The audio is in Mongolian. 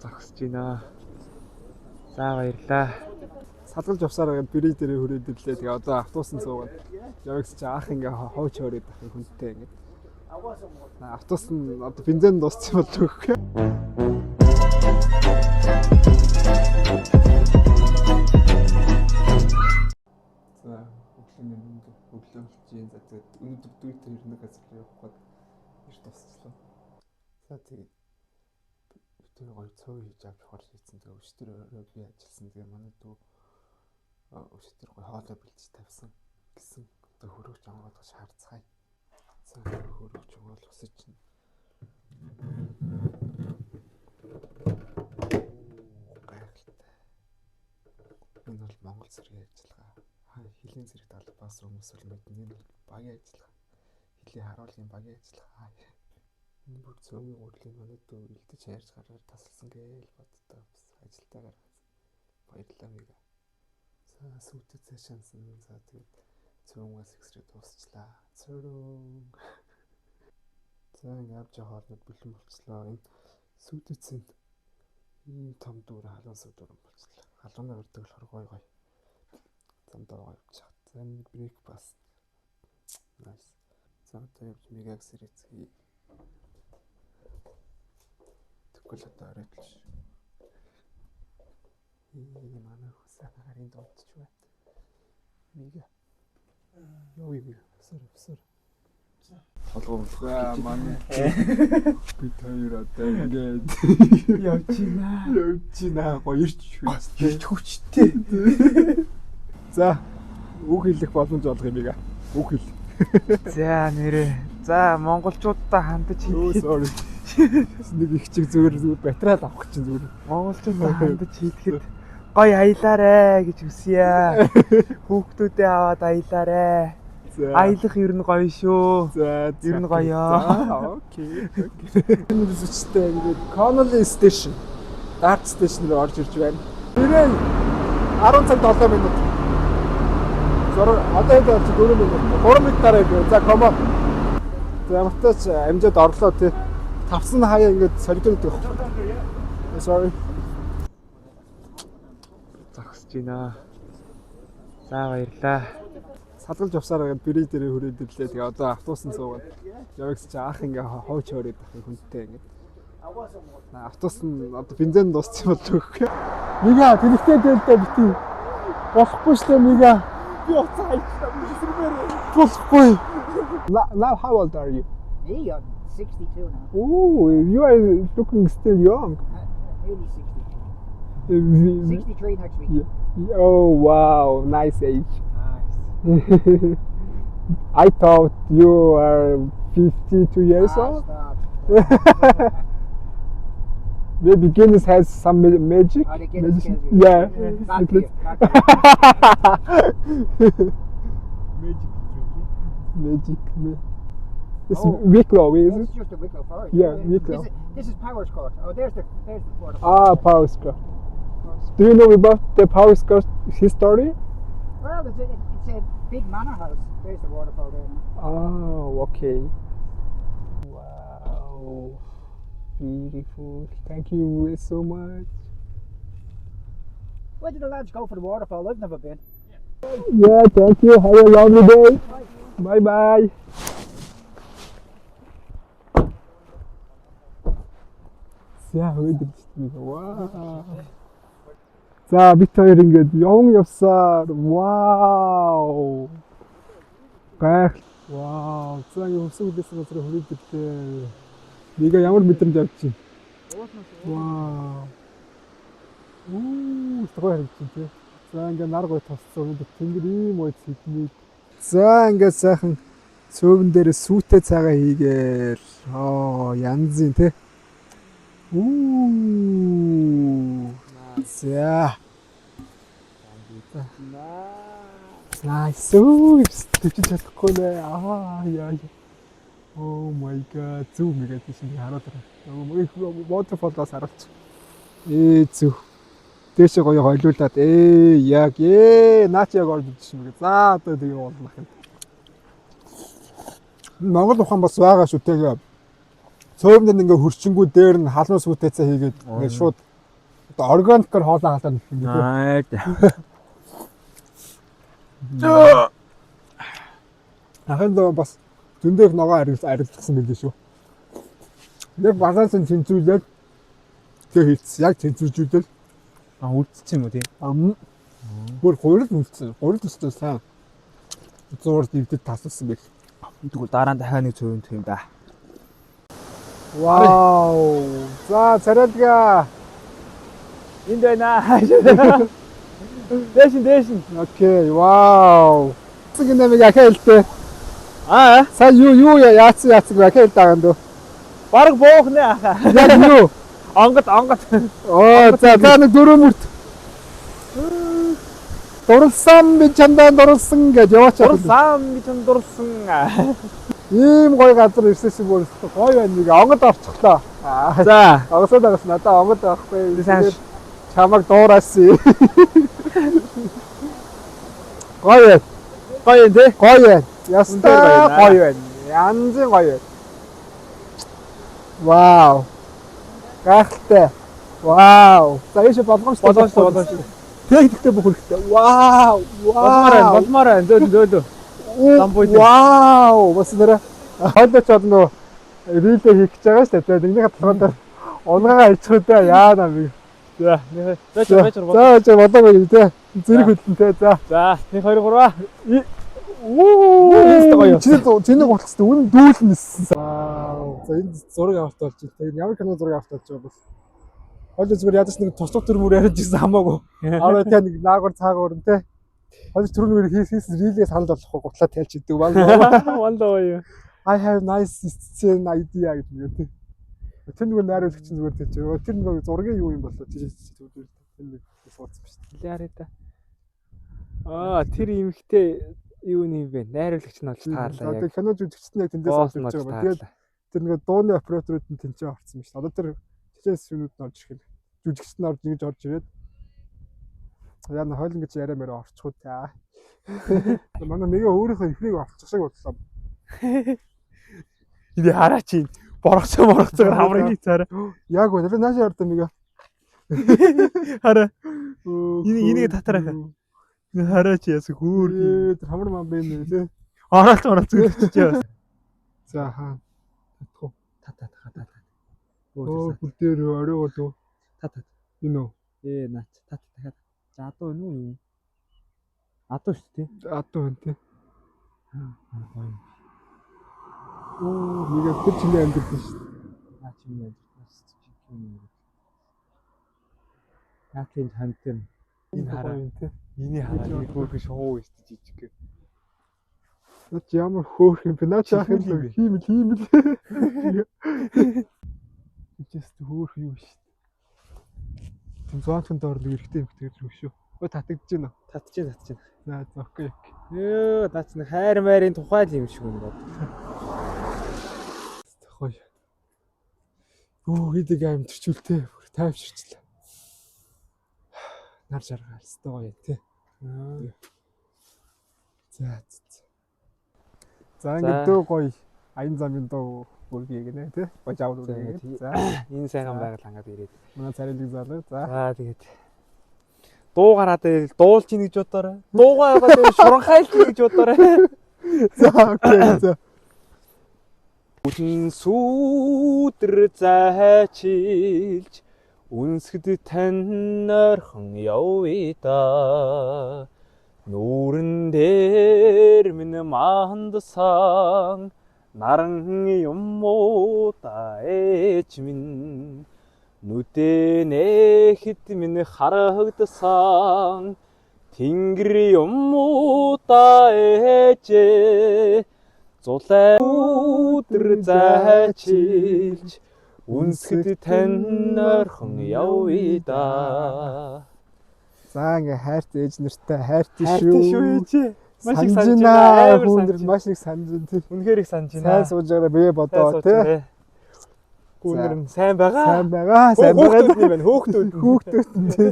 зогсож байна. За баярлаа. Салгалж явсаар байгаа бэрий дээрээ хүрээд ирлээ. Тэгээ одоо автобусанд суугаад явагч чи анх ингээ хойч хоороод байх хүнтэй ингээ. Автобус нь одоо бензин дууссан болов уу? За өглөөний өглөө чинь за тэгээд өнөөдөр дүүтэй ирнэ газар явах гээд ирж тусчлаа. За тэгээд тэр гоё цоо хийж авч хорж ийцэн тэгээ өчтөр би ажилласан. Тэгээ манай дүү өчтөр гоё хоолой бэлдэж тавьсан гэсэн. Одоо хөрөөгч онгоолгож шаардцгаая. За хөрөөгч онгоолгосож чинь. Гайхалтай. Энэ бол Монгол зэргийн ажиллагаа. Хилийн зэрэг талбаас хүмүүс бол мэднэ. Энэ бол багийн ажиллагаа. Хилийн харуулгын багийн ажиллагаа. Энэ бүр цөмийн урлагийн манай дүү илдэж хайрж гараар тасалсан гээл боддоо ажилтаагаар баярлалаа мига. За сүйтэй цаашаансан. За тэгээд цөмгөөс ихсрээ дуусчлаа. Цөрөө. За ингээ авч хоолнод бэлэн болцлоо. Энэ сүйтэйцэнд ийм том дүүр халуун сүр дүүр болцлоо. Халуунаар өрдөг болохоор гой. Замдаа явж чад. За нэг брейкфаст. Nice. За одоо явж мигаг сэрэцгий. Тэгвэл одоо оройтол шүү. Манай хүсээ харин дуудчих бай. Мига. Йоо өсөр. За манай бид хоёр одоо ингээд явж байна. Гоёрч хүчтэй. За үг хэлэх боломж олох юм ига. Үг хэл. За нэрээ. За монголчуудаа хандаж sorry. Нэг их чиг зүгээр материал авах чинь зүгээр. Монголчуудаа хандаж хийхэд гоё аялаарэ гэж хүсье. Хүүхдүүдээ аваад аялаарэ. Аялах ер нь гоё шүү. За ер нь гоё. Окей. Энэ үзэгчтэй ингээд Connolly Station, Dart Station руу орж ирж байна. Нэрээ 10 цаг 7 минут. Зураг одоо яг 4 минут. 3 минут дараа явъя. За come on. За ямартаач амжаад орлоо тий. Тавсан хаяа ингээд солигдоод байгаа. Sorry. Зогсож байна. За баярлаа. Салгалж явсаар байгаа бэрий дээрээ хүрээд ирлээ. Тэгээ одоо автобусанд суугаад явагч чи анх ингээ хойч хоороод байх хүнтэй ингээ. Автобус нь одоо бензин дууссан болов уу? Мига тэнхтэй дээлтэй битгий. Болохгүй шүү мига. Би уцаа хайчлаа. Болохгүй. Now how old are you? Me, I'm 62 now. Oh, you are looking still young. Nearly 62. 63 next week. Yeah. Oh wow, nice age. Nice. I thought you are 52 years old. Stop. Maybe Guinness has some magic. Oh, the Guinness kills you. Yeah. Back to you. Magic. It's Oh. Wicklow, is This it? is just a Wicklow Forest. Yeah, Wicklow. This is Powers Court. Oh, there's the waterfall. Ah, Powerscourt. Do you know about the Powerscourt history? Well, it's a big manor house. There's the waterfall there now. Oh, okay. Wow. Beautiful. Thank you so much. Where did the lads go for the waterfall? I've never been. Yeah, thank you. Have a lovely day. Bye bye. За хөөдөж вау. За бид хоёр ингээд явсаар вау. Гайх. Вау. За юу өсөглөөсөн газар хүрээд ирлээ. Нэгэ ямар мэдрэмж авч чинь. Вау. Тэгвэл харагдчих тий. За ингээд нар гой тосцсон өнөд тэнгэр ийм ой цэдний. За ингээд сайхан цөөвөн дээр сүйтэй цагаа хийгээл. Янзын тий. За. Nice. Тэвчиж чадахгүй нэ. Яа. Oh my god. Зүг мэгээ тийш хараад байгаа. Waterfall-аас харуулчих. Зүг. Дээшээ гоё хойлуулад яг наач яг орж ирж байна. За одоо тэгээ уулнах юм. Монгол ухаан бас байгаа шүү тэгээ. Цөөвнөр ингээ хөрчингүү дээр нь халуун сүйтэй цаа хийгээд ингээ шууд Органикээр хоолоо халаад юм тийм. Ахын доо бас зөндөө ногоо арилгасан билээ шүү. Яг баланс нь тэнцвүүлээд тэгээ хийц яг тэнцвэржүүлэл үлдсэн юм уу тий? Бүр гурил үлдсэн. Гурил төстэй сайн. Зурд ивдэд тасалсан байх. Тэгвэл дараа нь дахиад нэг цөөнт юм да. Вау. За царайлга. Энд байна. Дэшин. Окей. Вау. Цэг нэмэг ахаалтай. Са юу яац ахаал тааганд. Бараг боохны ахаа. Яг юу? Онгод. Оо за нэг дөрөв мөрт. Дурлсан би чамдаа дурлсан гэж яваач. Дурлсан би чамд дурлсан. Ийм гоё газар ирсэн шиг бүр гоё байна нэг онгод орчихлоо. За. Огсоо дагас надаа онгод авахгүй. Сайн чамаг дуурайсан. Гоё тий? гоё. Ястаа гоё байна. Янзын гоё. Вау. Гахалтай. Вау. За ийш болгоомжтой. Тэгтээ бүх хэрэгтэй. Вау. Болмоор байна. Зөөлөө. Вау. Бас нэрэ хойдоч олно. Рилээ хийх гэж байгаа шүү дээ. Нэгнийхээ толгойд унгаагаа ичхүү дээ. Яана би. За. За бодоогүй тий. Зэрэг хөдлөнтэй. За. За. 1 2 3. Чиний гуталцтай үнэн дүүлнэсэн. Вау. За энэ зураг авалт болж байна. Ямар кино зураг авалт болж байгаа бэ? Хойд зүгээр ядаж нэг туслах төр мөр яриад ирсэн хамаагүй. Аваа тэ нэг наагур цаагур нэ. Хойд түрүүн хийсэн рилээ санал болохгүй гутлаа тайлч идэв баг. Вандаа. I have nice scene idea гэж мэгтэй. Тэр нэг найруулагч зүгээр тийч. Тэр нэг зургийн юу юм болоо тийч зүгээр. Тэр нэг суудсан биш. Лиарэ та. Тэр имхтэй юу юм бэ? Найруулагч нь болж таарлаа яг. Одоо кино жүжигчт нь яг тэндээс орж ирж байгаа. Тэгээд тэр нэг дууны операторууд нь тэнцээ орсон биш. Одоо тэр чичээс юмуд нь орж ирэх. Жүжигчт нь орж ингэж орж ирээд яа н хойлон гэж яриа мэрэ орчихгүй та. Манай нэгэ өөрийнхөө ихнийг олчих шиг бодлоо. Иди хараач ин боргоцоор хамрыг цаарай. Яг үү тэр нааш ярдсан нэгэ. Хараа. Энийг татараа. Хараач яс хөөр. Тэр хамар маа бэ нэ тий. Оролт зүгчиж яа. За хаа. Татах уу. Тата. Оо бүр дээр оройгоо дөө. Тата. Энэ үү. Наач тата дахиад. За адуу юу юм? Адуу шүү тий. Адуу байна тий. Нэг тэр чиний амьдрал шүү. Чиний амьдрал. Наатын хантэн. Энэ хараа тий. Эний хараа нэг хөөрхөн шоу шүү жижиг. Наач ямар хөөрх юм бэ? Наач яах юм бэ? Хиймэл. Just хөөрх юу шүү. Тэм зоонхон доор нэг эргэтэй юм гэдэг юм шүү. Өө татагдж байна. Татж. Наа зөхгүй. Наач нэг хайр майрын тухай л юм шиг юм бод. Тохой. Хэдэг амтэрчүүлтэй бүр тайвширчлаа. Нар жаргал өстой гоё тий. За ингээд дөө гоё аян замын дөө бүргийг нэ тий. Гоё жавд үргээд. За энэ сайхан байгаль хангаад ирээд. манай царилэг залуу. За тэгээд дуу гараад байл дуулж ийн гэж бодоорой. Дуугаа яваад шуранхайлт гэж бодоорой. За окей за. Үн сүдэр зайчилж үнсгэд тань нойрхон явъя да. Нүүрэн дээр минь мандсан наран юм уу та ээж минь нүдэн хэд минь харагдсан тэнгэр юм уу та ээж зулай өдөр зайчилж үнсгэд тань нойрхон явъя да. За ингээ хайрт ээж нартай хайртай Хайртай шүү шүү. ээж. Маш их санаж санаж байна. байна. Хүндэр маш их санаж байна тий. Үнэхээр их санаж байна. Сайн сууж байгаараа бие бодоо тий. Гүнэр нь сайн байгаа. Сайн байгаа. Хөөхтүүд юм байна. Хөөхтүүд. Хүүхдүүд нь тий.